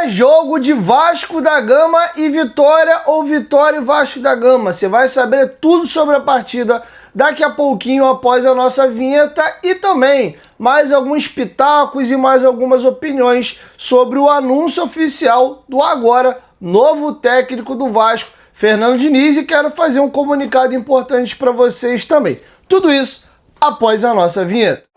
Pré-jogo de Vasco da Gama e Vitória ou Vitória e Vasco da Gama. Você vai saber tudo sobre a partida daqui a pouquinho após a nossa vinheta e também mais alguns pitacos e mais algumas opiniões sobre o anúncio oficial do agora novo técnico do Vasco, Fernando Diniz, e quero fazer um comunicado importante para vocês também. Tudo isso após a nossa vinheta.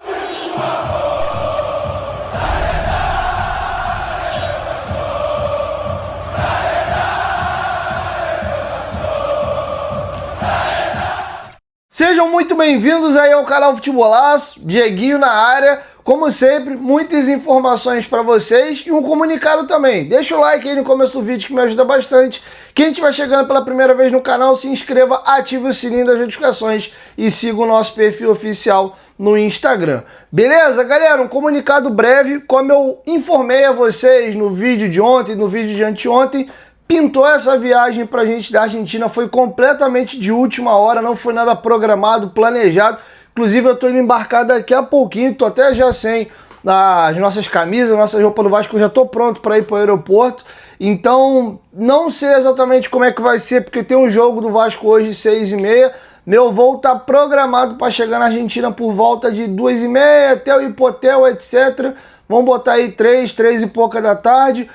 Sejam muito bem-vindos aí ao canal Futebolaço, Dieguinho na área. Como sempre, muitas informações para vocês e um comunicado também. Deixa o like aí no começo do vídeo que me ajuda bastante. Quem estiver chegando pela primeira vez no canal, se inscreva, ative o sininho das notificações e siga o nosso perfil oficial no Instagram. Beleza, galera? Um comunicado breve, como eu informei a vocês no vídeo de ontem, no vídeo de anteontem, pintou essa viagem pra gente da Argentina, foi completamente de última hora, não foi nada programado, planejado. Inclusive eu tô indo embarcar daqui a pouquinho, tô até já sem as nossas camisas, nossa roupa do Vasco, eu já tô pronto para ir pro aeroporto. Então, não sei exatamente como é que vai ser, porque tem um jogo do Vasco hoje, 6h30. Meu voo tá programado para chegar na Argentina por volta de 2h30, até o hipotel, etc. Vamos botar aí 3 e pouca da tarde.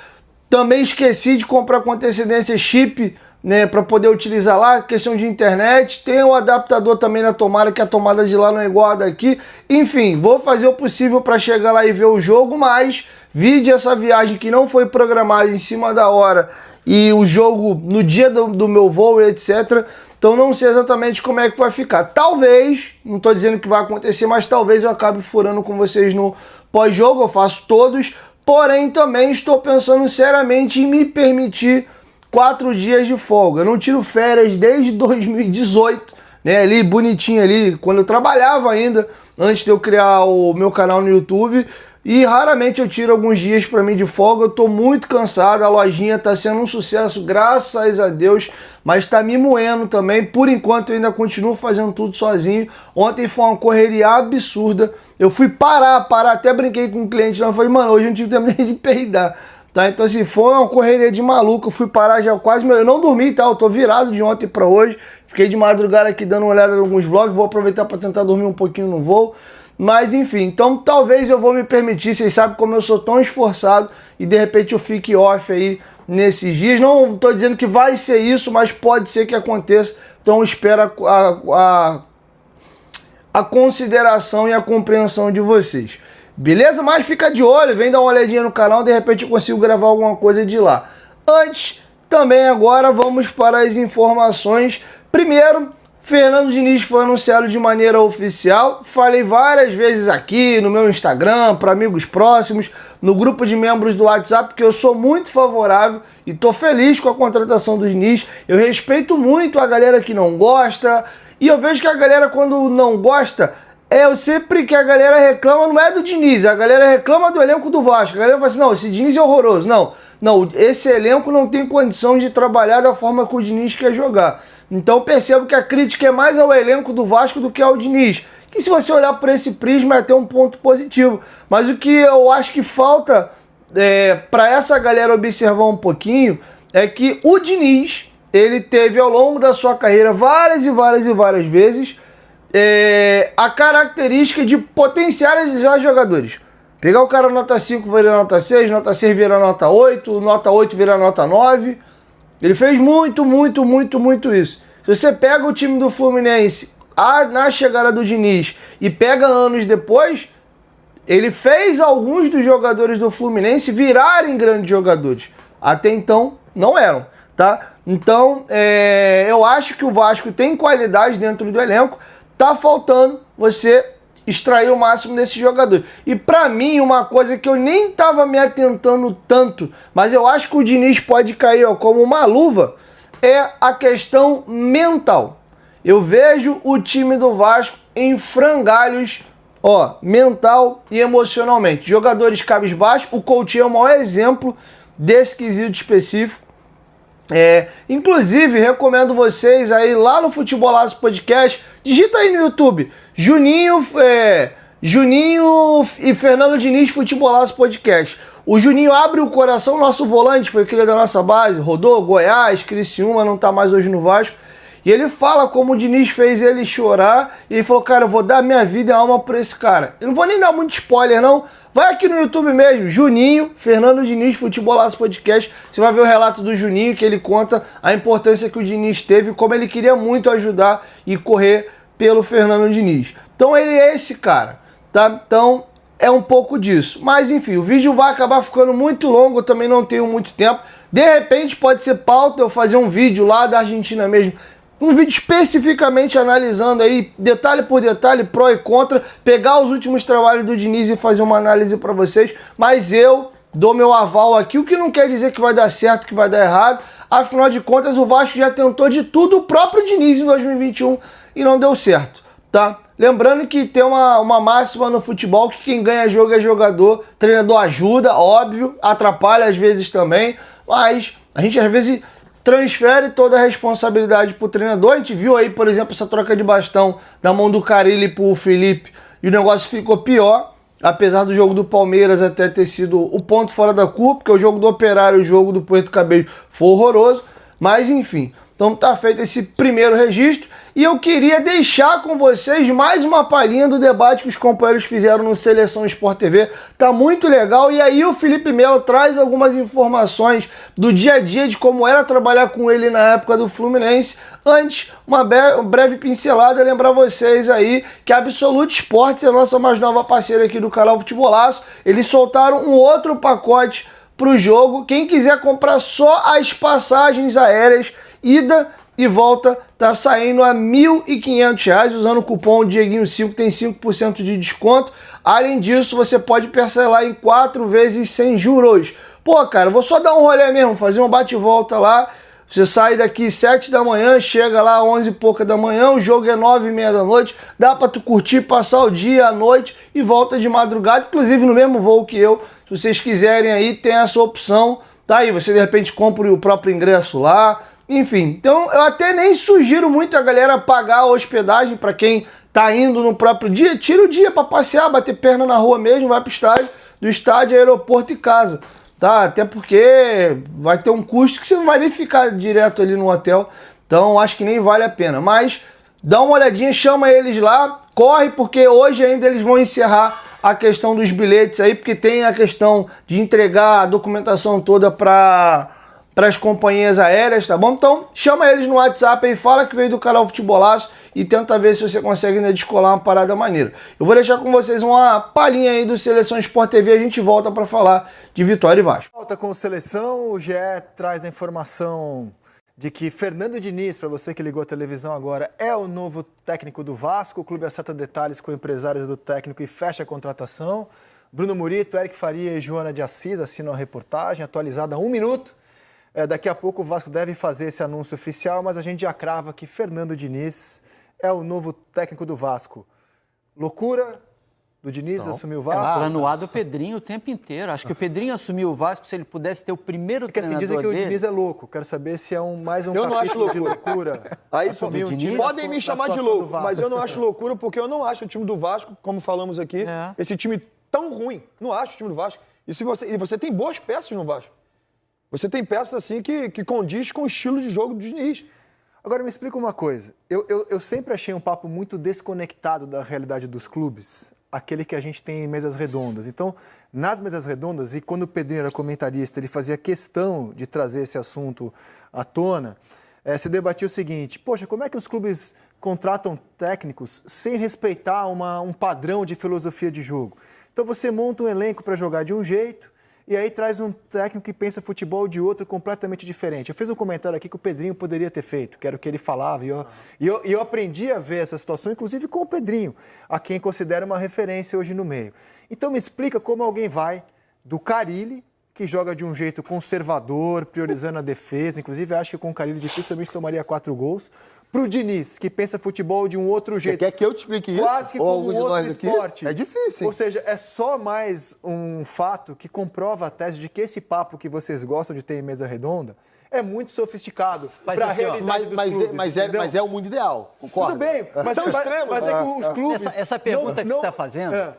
Também esqueci de comprar com antecedência chip, né, para poder utilizar lá, questão de internet. Tem o adaptador também na tomada, que a tomada de lá não é igual a daqui. Enfim, vou fazer o possível para chegar lá e ver o jogo, mas vide essa viagem que não foi programada em cima da hora e o jogo no dia do meu voo, etc. Então não sei exatamente como é que vai ficar. Talvez, não estou dizendo que vai acontecer, mas talvez eu acabe furando com vocês no pós-jogo, eu faço todos. Porém, também estou pensando seriamente em me permitir 4 dias de folga. Eu não tiro férias desde 2018, né? Ali, bonitinho ali, quando eu trabalhava ainda, antes de eu criar o meu canal no YouTube. E raramente eu tiro alguns dias para mim de folga. Eu tô muito cansado, a lojinha tá sendo um sucesso, graças a Deus, mas tá me moendo também. Por enquanto eu ainda continuo fazendo tudo sozinho. Ontem foi uma correria absurda. Eu fui parar, até brinquei com um cliente lá, falei, mano, hoje eu não tive tempo nem de peidar, tá? Então assim, foi uma correria de maluco, eu fui parar já quase, eu não dormi, tá? Eu tô virado de ontem pra hoje, fiquei de madrugada aqui dando uma olhada em alguns vlogs, vou aproveitar pra tentar dormir um pouquinho no voo. Mas enfim, então talvez eu vou me permitir, vocês sabem como eu sou tão esforçado e de repente eu fique off aí nesses dias. Não estou dizendo que vai ser isso, mas pode ser que aconteça, então espero a consideração e a compreensão de vocês. Beleza? Mas fica de olho, vem dar uma olhadinha no canal, de repente eu consigo gravar alguma coisa de lá. Antes, também agora vamos para as informações. Primeiro, Fernando Diniz foi anunciado de maneira oficial. Falei várias vezes aqui no meu Instagram, para amigos próximos, no grupo de membros do WhatsApp, que eu sou muito favorável e tô feliz com a contratação do Diniz. Eu respeito muito a galera que não gosta, e eu vejo que a galera, quando não gosta, sempre que a galera reclama, não é do Diniz, a galera reclama do elenco do Vasco. A galera fala assim, não, esse Diniz é horroroso. Não, esse elenco não tem condição de trabalhar da forma que o Diniz quer jogar. Então percebo que a crítica é mais ao elenco do Vasco do que ao Diniz. Que se você olhar por esse prisma é até um ponto positivo. Mas o que eu acho que falta para essa galera observar um pouquinho é que o Diniz, ele teve ao longo da sua carreira várias vezes a característica de potencializar jogadores. Pegar o cara nota 5 virar nota 6, nota 6 virar nota 8, nota 8 virar nota 9. Ele fez muito isso. Se você pega o time do Fluminense na chegada do Diniz e pega anos depois, ele fez alguns dos jogadores do Fluminense virarem grandes jogadores. Até então, não eram, tá? Então, eu acho que o Vasco tem qualidade dentro do elenco. Tá faltando você extrair o máximo desse jogador. E pra mim, uma coisa que eu nem tava me atentando tanto, mas eu acho que o Diniz pode cair como uma luva, é a questão mental. Eu vejo o time do Vasco em frangalhos, mental e emocionalmente. Jogadores cabisbaixos, o Coutinho é o maior exemplo desse quesito específico. Inclusive, recomendo vocês aí lá no Futebolaço Podcast, digita aí no YouTube, Juninho e Fernando Diniz Futebolaço Podcast. O Juninho abre o coração, nosso volante, foi cria da nossa base, rodou Goiás, Criciúma, não tá mais hoje no Vasco. E ele fala como o Diniz fez ele chorar, e ele falou, cara, eu vou dar minha vida e alma pra esse cara. Eu não vou nem dar muito spoiler, não. Vai aqui no YouTube mesmo, Juninho, Fernando Diniz, Futebolaço Podcast. Você vai ver o relato do Juninho, que ele conta a importância que o Diniz teve, como ele queria muito ajudar e correr pelo Fernando Diniz. Então ele é esse cara, tá? Então é um pouco disso. Mas enfim, o vídeo vai acabar ficando muito longo, eu também não tenho muito tempo. De repente pode ser pauta eu fazer um vídeo lá da Argentina mesmo, um vídeo especificamente analisando aí, detalhe por detalhe, pró e contra, pegar os últimos trabalhos do Diniz e fazer uma análise para vocês, mas eu dou meu aval aqui, o que não quer dizer que vai dar certo, que vai dar errado, afinal de contas o Vasco já tentou de tudo o próprio Diniz em 2021 e não deu certo, tá? Lembrando que tem uma máxima no futebol que quem ganha jogo é jogador, treinador ajuda, óbvio, atrapalha às vezes também, mas a gente às vezes transfere toda a responsabilidade pro treinador. A gente viu aí, por exemplo, essa troca de bastão da mão do Carille pro Felipe e o negócio ficou pior, apesar do jogo do Palmeiras até ter sido o ponto fora da curva, porque o jogo do Operário e o jogo do Puerto Cabello foi horroroso, mas enfim. Então tá feito esse primeiro registro e eu queria deixar com vocês mais uma palhinha do debate que os companheiros fizeram no Seleção Sport TV. Tá muito legal e aí o Felipe Melo traz algumas informações do dia a dia de como era trabalhar com ele na época do Fluminense. Antes, uma breve pincelada, lembrar vocês aí que a Absolute Sports é a nossa mais nova parceira aqui do canal Futebolaço. Eles soltaram um outro pacote pro jogo. Quem quiser comprar só as passagens aéreas, ida e volta, tá saindo a R$ 1.500, usando o cupom Dieguinho5, tem 5% de desconto. Além disso, você pode parcelar em 4 vezes sem juros. Pô, cara, vou só dar um rolê mesmo, fazer um bate-volta lá. Você sai daqui 7 da manhã, chega lá 11 e pouca da manhã, o jogo é 9h30 da noite, dá pra tu curtir, passar o dia, a noite e volta de madrugada, inclusive no mesmo voo que eu. Se vocês quiserem aí, tem essa opção, tá aí, você de repente compra o próprio ingresso lá. Enfim, então eu até nem sugiro muito a galera pagar a hospedagem para quem tá indo no próprio dia. Tira o dia para passear, bater perna na rua mesmo, vai pro estádio, do estádio, aeroporto e casa, tá? Até porque vai ter um custo que você não vai nem ficar direto ali no hotel, então acho que nem vale a pena. Mas dá uma olhadinha, chama eles lá, corre porque hoje ainda eles vão encerrar a questão dos bilhetes aí, porque tem a questão de entregar a documentação toda para as companhias aéreas, tá bom? Então, chama eles no WhatsApp aí, fala que veio do canal Futebolaço e tenta ver se você consegue ainda descolar uma parada maneira. Eu vou deixar com vocês uma palhinha aí do Seleção Sport TV, a gente volta para falar de Vitória e Vasco. Volta com o Seleção, o GE traz a informação de que Fernando Diniz, para você que ligou a televisão agora, é o novo técnico do Vasco. O clube acerta detalhes com empresários do técnico e fecha a contratação. Bruno Murito, Eric Faria e Joana de Assis assinam a reportagem, atualizada há 1 minuto. Daqui a pouco o Vasco deve fazer esse anúncio oficial, mas a gente já crava que Fernando Diniz é o novo técnico do Vasco. Loucura do Diniz assumir o Vasco? Planoado o Pedrinho o tempo inteiro. Acho que o Pedrinho assumiu o Vasco se ele pudesse ter o primeiro treinador dizem que dele. o Diniz é louco. Quero saber se é mais um capítulo de loucura. Aí, Podem me chamar de louco, mas eu não acho loucura porque eu não acho o time do Vasco, como falamos aqui, esse time tão ruim. Não acho o time do Vasco. E você tem boas peças no Vasco. Você tem peças assim que condiz com o estilo de jogo do Diniz. Agora me explica uma coisa. Eu sempre achei um papo muito desconectado da realidade dos clubes, aquele que a gente tem em mesas redondas. Então, nas mesas redondas, e quando o Pedrinho era comentarista, ele fazia questão de trazer esse assunto à tona, se debatia o seguinte: poxa, como é que os clubes contratam técnicos sem respeitar um padrão de filosofia de jogo? Então você monta um elenco para jogar de um jeito, e aí traz um técnico que pensa futebol de outro completamente diferente. Eu fiz um comentário aqui que o Pedrinho poderia ter feito, que era o que ele falava, e eu aprendi a ver essa situação, inclusive com o Pedrinho, a quem considero uma referência hoje no meio. Então me explica como alguém vai do Carille, que joga de um jeito conservador, priorizando a defesa, inclusive acho que com o Carille dificilmente tomaria 4 gols, pro Diniz, que pensa futebol de um outro jeito. Você quer que eu te explique isso? Quase que como um outro esporte. É difícil. Ou seja, é só mais um fato que comprova a tese de que esse papo que vocês gostam de ter em mesa redonda é muito sofisticado para a realidade dos clubes. Mas é o mundo ideal, concorda? Tudo bem, mas são extremos. Mas é que os clubes... Essa pergunta que você está fazendo,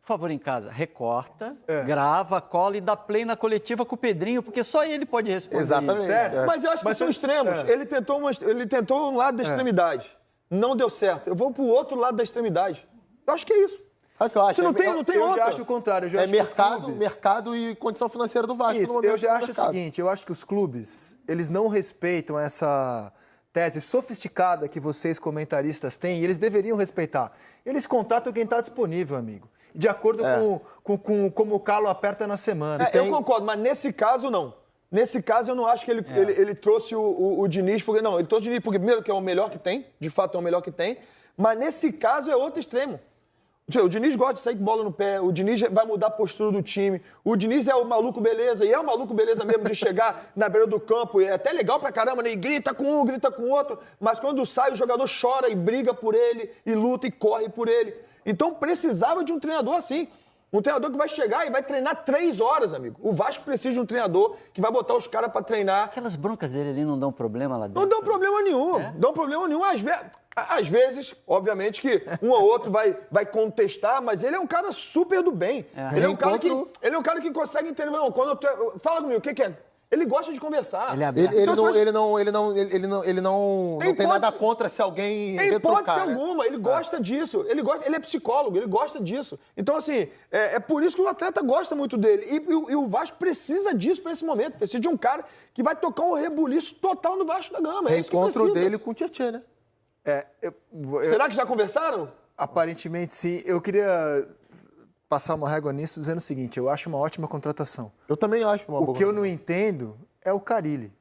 por favor, em casa, recorta, grava, cola e dá play na coletiva com o Pedrinho, porque só ele pode responder. Exatamente. Isso. Certo? Mas eu acho que são extremos. Ele tentou um lado da extremidade. Não deu certo. Eu vou pro outro lado da extremidade. Eu acho que é isso. Sabe o que eu acho? Se não tem Eu outra. já acho o contrário. Eu já acho que os clubes- mercado e condição financeira do Vasco. Isso, eu já acho o seguinte, eu acho que os clubes, eles não respeitam essa tese sofisticada que vocês comentaristas têm, e eles deveriam respeitar. Eles contratam quem está disponível, amigo. De acordo com como o calo aperta na semana. Eu concordo, mas nesse caso, não. Nesse caso, eu não acho que ele trouxe o Diniz, porque não, ele trouxe o Diniz porque, primeiro, que é o melhor que tem, de fato é o melhor que tem, mas nesse caso é outro extremo. O Diniz gosta de sair com bola no pé, o Diniz vai mudar a postura do time, o Diniz é o maluco beleza, e é o maluco beleza mesmo de chegar na beira do campo, e é até legal pra caramba, né? E grita com um, grita com o outro, mas quando sai o jogador chora e briga por ele, e luta e corre por ele. Então precisava de um treinador assim. Um treinador que vai chegar e vai treinar 3 horas, amigo. O Vasco precisa de um treinador que vai botar os caras pra treinar. Aquelas broncas dele ali não dão problema lá dentro? Não dão problema nenhum. Dão problema nenhum. Às vezes, obviamente, que um ou outro vai contestar, mas ele é um cara super do bem. Ele é um cara que consegue entender. Não, fala comigo, o que é? Ele gosta de conversar. Ele é aberto. Ele não tem nada contra se alguém Em hipótese retrucar, né? alguma, ele gosta disso. Ele é psicólogo, ele gosta disso. Então, assim, é por isso que o atleta gosta muito dele. E o Vasco precisa disso para esse momento. Precisa de um cara que vai tocar um rebuliço total no Vasco da Gama. É isso que Encontro precisa. dele com o Tietchan, né? Será que já conversaram? Aparentemente, sim. Eu queria passar uma régua nisso dizendo o seguinte, eu acho uma ótima contratação. Eu também acho uma boa. O que eu não entendo é o Carille.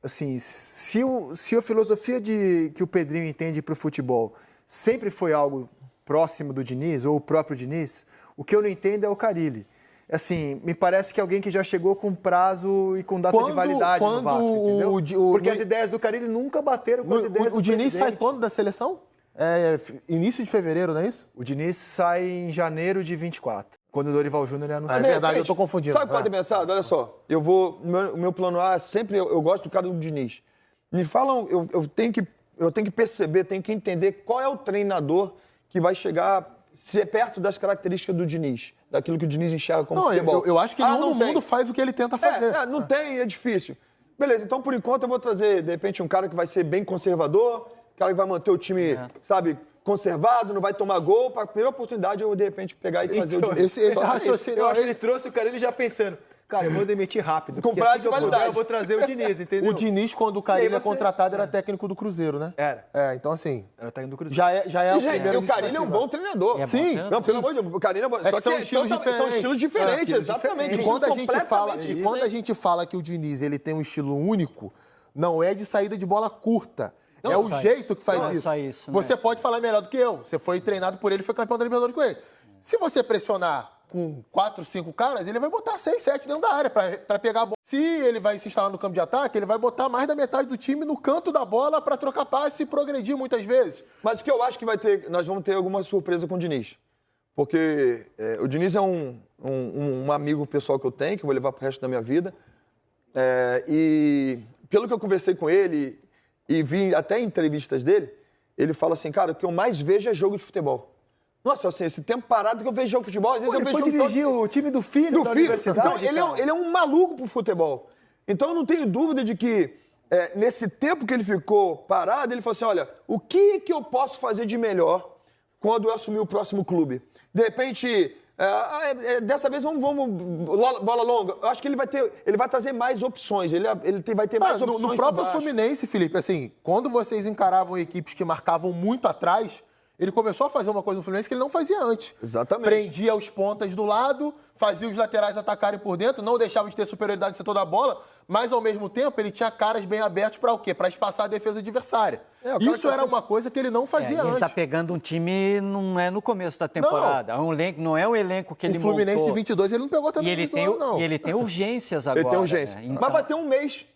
Assim, se a filosofia que o Pedrinho entende para o futebol sempre foi algo próximo do Diniz, ou o próprio Diniz, o que eu não entendo é o Carille. Assim, me parece que é alguém que já chegou com prazo e com data de validade no Vasco, entendeu? Porque as ideias do Carille nunca bateram com as ideias do O Diniz sai presidente. quando da seleção? Início de fevereiro, não é isso? O Diniz sai em janeiro de 24, quando o Dorival Júnior é anunciado. É verdade, eu tô confundindo. Sabe o que pode ter pensado? Olha só, o meu plano A sempre, eu gosto do cara do Diniz. Me falam, eu tenho que perceber, tenho que entender qual é o treinador que vai chegar ser perto das características do Diniz, daquilo que o Diniz enxerga como futebol. Eu acho que nenhum no mundo faz o que ele tenta fazer. Não tem, é difícil. Beleza, então por enquanto eu vou trazer, de repente, um cara que vai ser bem conservador, cara que vai manter o time, sabe, conservado, não vai tomar gol. Para a primeira oportunidade, eu vou, de repente, pegar e trazer o Diniz. Esse raciocínio... Eu acho que ele trouxe o cara, ele já pensando, cara, eu vou demitir rápido. Com porque prazo assim que de eu puder, validade. eu vou trazer o Diniz, entendeu? O Diniz, quando o Carille E aí é contratado, era técnico do Cruzeiro, né? Era. Então, assim, Era técnico do Cruzeiro. já é o Gente, primeiro o Carille é um bom treinador. É bom Sim, treinador. Não, pelo amor de Deus, o Carille é bom. É que são estilos São estilos diferentes, exatamente. E quando a Estilos completamente a gente fala que o Diniz ele tem um estilo único, não é de saída de bola curta. É o jeito que faz Não é isso. só isso, né? Você pode falar melhor do que eu. Você foi treinado por ele, foi campeão da Libertadores com ele. Se você pressionar com 4, 5 caras, ele vai botar 6, 7 dentro da área pra pegar a bola. Se ele vai se instalar no campo de ataque, ele vai botar mais da metade do time no canto da bola pra trocar passe e progredir muitas vezes. Mas o que eu acho que nós vamos ter alguma surpresa com o Diniz. Porque o Diniz é um amigo pessoal que eu tenho, que eu vou levar pro resto da minha vida. E pelo que eu conversei com ele e vi até em entrevistas dele, ele fala assim, cara, o que eu mais vejo é jogo de futebol. Nossa, assim, esse tempo parado que eu vejo jogo de futebol, às vezes eu Ele vejo foi jogo dirigir o time do filho da universidade. Então, ele é um maluco pro futebol. Então, eu não tenho dúvida de que, nesse tempo que ele ficou parado, ele falou assim, olha, o que eu posso fazer de melhor quando eu assumir o próximo clube? De repente, dessa vez vamos bola longa. Eu acho que ele vai trazer mais opções. Ele vai ter mais opções. No próprio Fluminense, Felipe, assim, quando vocês encaravam equipes que marcavam muito atrás, ele começou a fazer uma coisa no Fluminense que ele não fazia antes. Exatamente. Prendia os pontas do lado, fazia os laterais atacarem por dentro, não deixava de ter superioridade no setor da bola, mas ao mesmo tempo ele tinha caras bem abertos para o quê? Para espaçar a defesa adversária. Isso era uma coisa que ele não fazia antes. Ele está pegando um time, não é no começo da temporada. Não é o elenco que ele montou. O Fluminense de 22 ele não pegou também não. E ele tem urgências agora. Ele tem urgência. Né? Então, mas vai ter um mês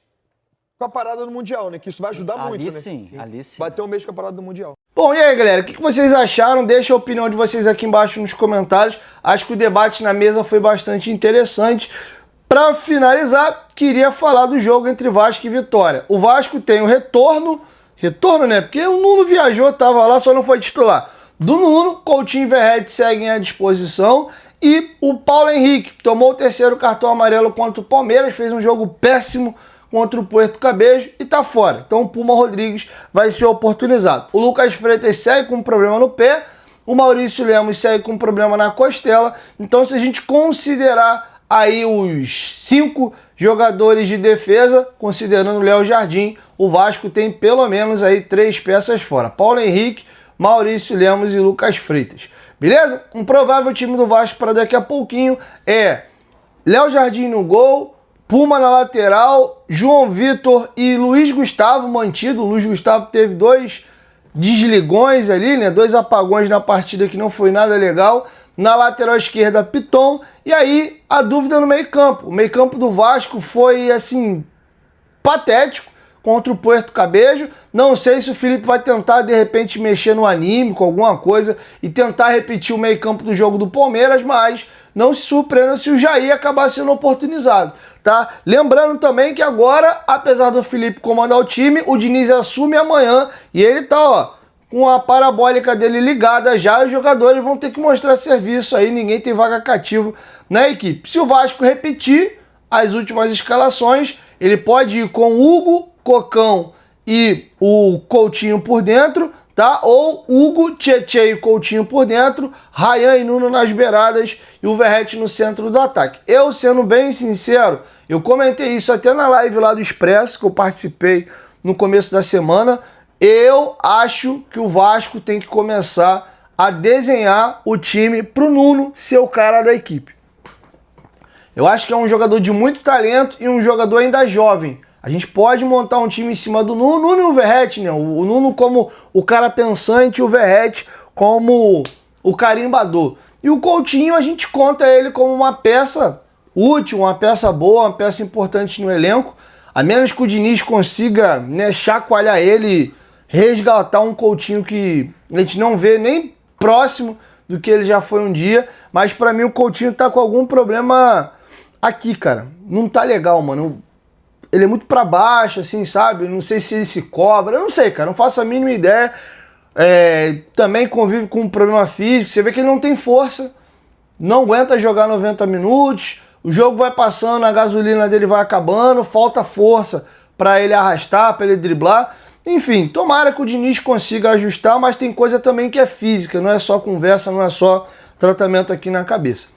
com a parada no Mundial, né? Que isso vai ajudar muito, né? Ali sim. Vai ter um mês com a parada do Mundial. Bom, e aí, galera, o que vocês acharam? Deixa a opinião de vocês aqui embaixo nos comentários. Acho que o debate na mesa foi bastante interessante. Para finalizar, queria falar do jogo entre Vasco e Vitória. O Vasco tem o retorno, né? Porque o Nuno viajou, tava lá, só não foi titular. Do Nuno, Coutinho e Verratti seguem à disposição. E o Paulo Henrique tomou o terceiro cartão amarelo contra o Palmeiras, fez um jogo péssimo contra o Puerto Cabello e tá fora. Então o Puma Rodrigues vai ser oportunizado. O Lucas Freitas segue com um problema no pé, o Maurício Lemos segue com um problema na costela. Então se a gente considerar aí os 5 jogadores de defesa, considerando o Léo Jardim, o Vasco tem pelo menos aí 3 peças fora. Paulo Henrique, Maurício Lemos e Lucas Freitas. Beleza? Um provável time do Vasco para daqui a pouquinho é Léo Jardim no gol, Puma na lateral, João Vitor e Luiz Gustavo mantido. O Luiz Gustavo teve 2 desligões ali, né? 2 apagões na partida que não foi nada legal. Na lateral esquerda, Piton. E aí, a dúvida no meio-campo. O meio-campo do Vasco foi, assim, patético contra o Puerto Cabello. Não sei se o Felipe vai tentar, de repente, mexer no anímico, alguma coisa, e tentar repetir o meio-campo do jogo do Palmeiras, mas não se surpreenda se o Jair acabar sendo oportunizado, tá? Lembrando também que agora, apesar do Felipe comandar o time, o Diniz assume amanhã e ele tá, ó, com a parabólica dele ligada já, os jogadores vão ter que mostrar serviço aí, ninguém tem vaga cativa na equipe. Se o Vasco repetir as últimas escalações, ele pode ir com Hugo, Cocão e o Coutinho por dentro, tá? Ou Hugo, Tietê e Coutinho por dentro, Ryan e Nuno nas beiradas e o Verratti no centro do ataque. Eu, sendo bem sincero, eu comentei isso até na live lá do Expresso, que eu participei no começo da semana. Eu acho que o Vasco tem que começar a desenhar o time pro Nuno ser o cara da equipe. Eu acho que é um jogador de muito talento e um jogador ainda jovem. A gente pode montar um time em cima do Nuno e o Verratti, né? O Nuno como o cara pensante e o Verratti como o carimbador. E o Coutinho a gente conta ele como uma peça útil, uma peça boa, uma peça importante no elenco. A menos que o Diniz consiga, né, chacoalhar ele, resgatar um Coutinho que a gente não vê nem próximo do que ele já foi um dia. Mas pra mim o Coutinho tá com algum problema aqui, cara. Não tá legal, mano. Ele é muito pra baixo, assim, sabe? Não sei se ele se cobra. Eu não sei, cara. Não faço a mínima ideia. Também convive com um problema físico. Você vê que ele não tem força. Não aguenta jogar 90 minutos. O jogo vai passando, a gasolina dele vai acabando. Falta força pra ele arrastar, pra ele driblar. Enfim, tomara que o Diniz consiga ajustar. Mas tem coisa também que é física. Não é só conversa, não é só tratamento aqui na cabeça.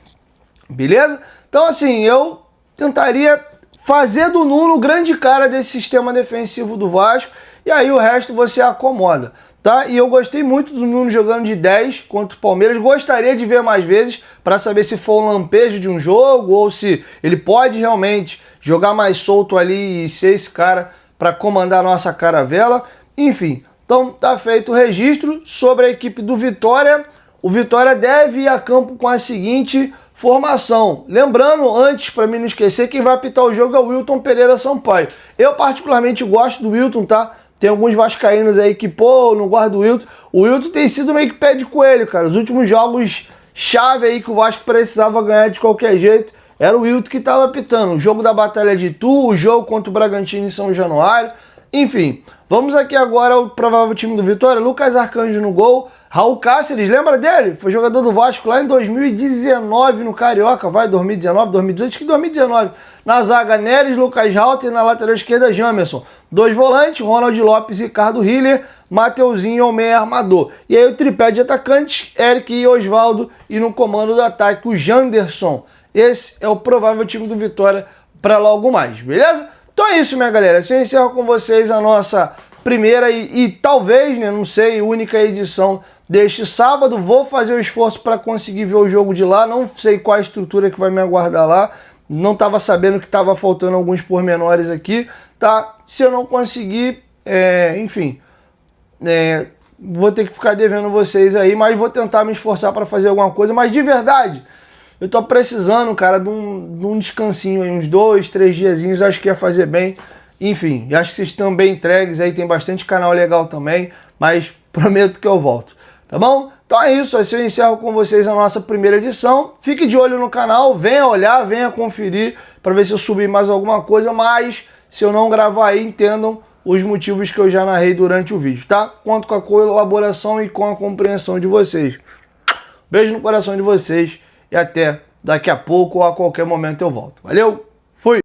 Beleza? Então, assim, eu tentaria fazer do Nuno o grande cara desse sistema defensivo do Vasco, e aí o resto você acomoda, tá? E eu gostei muito do Nuno jogando de 10 contra o Palmeiras, gostaria de ver mais vezes para saber se foi um lampejo de um jogo ou se ele pode realmente jogar mais solto ali e ser esse cara para comandar a nossa caravela. Enfim, então tá feito o registro sobre a equipe do Vitória. O Vitória deve ir a campo com a seguinte formação. Lembrando, antes, para mim não esquecer, quem vai apitar o jogo é o Wilton Pereira Sampaio. Eu particularmente gosto do Wilton, tá? Tem alguns vascaínos aí que, pô, não gosto do Wilton. O Wilton tem sido meio que pé de coelho, cara. Os últimos jogos chave aí que o Vasco precisava ganhar de qualquer jeito, era o Wilton que tava apitando. O jogo da Batalha de Itu, o jogo contra o Bragantino em São Januário. Enfim, vamos aqui agora ao provável time do Vitória. Lucas Arcanjo no gol. Raul Cáceres, lembra dele? Foi jogador do Vasco lá em 2019 no Carioca, vai, 2019, 2018, acho que 2019. Na zaga, Neres, Lucas Halter, na lateral esquerda, Jamerson. 2 volantes, Ronald Lopes e Ricardo Hiller, Mateuzinho ao meio armador. E aí o tripé de atacantes, Eric e Osvaldo, e no comando do ataque, o Janderson. Esse é o provável time do Vitória para logo mais, beleza? Então é isso, minha galera. Eu encerro com vocês a nossa primeira e talvez, né, não sei, única edição deste sábado. Vou fazer o esforço para conseguir ver o jogo de lá. Não sei qual a estrutura que vai me aguardar lá. Não estava sabendo que estava faltando alguns pormenores aqui, tá? Se eu não conseguir, enfim, vou ter que ficar devendo vocês aí, mas vou tentar me esforçar para fazer alguma coisa. Mas de verdade, eu tô precisando, cara, de um descansinho aí, uns 2, 3 diazinhos, acho que ia fazer bem. Enfim, acho que vocês estão bem entregues aí, tem bastante canal legal também, mas prometo que eu volto, tá bom? Então é isso, assim eu encerro com vocês a nossa primeira edição. Fique de olho no canal, venha olhar, venha conferir para ver se eu subir mais alguma coisa, mas se eu não gravar aí, entendam os motivos que eu já narrei durante o vídeo, tá? Conto com a colaboração e com a compreensão de vocês. Beijo no coração de vocês e até daqui a pouco ou a qualquer momento eu volto. Valeu, fui!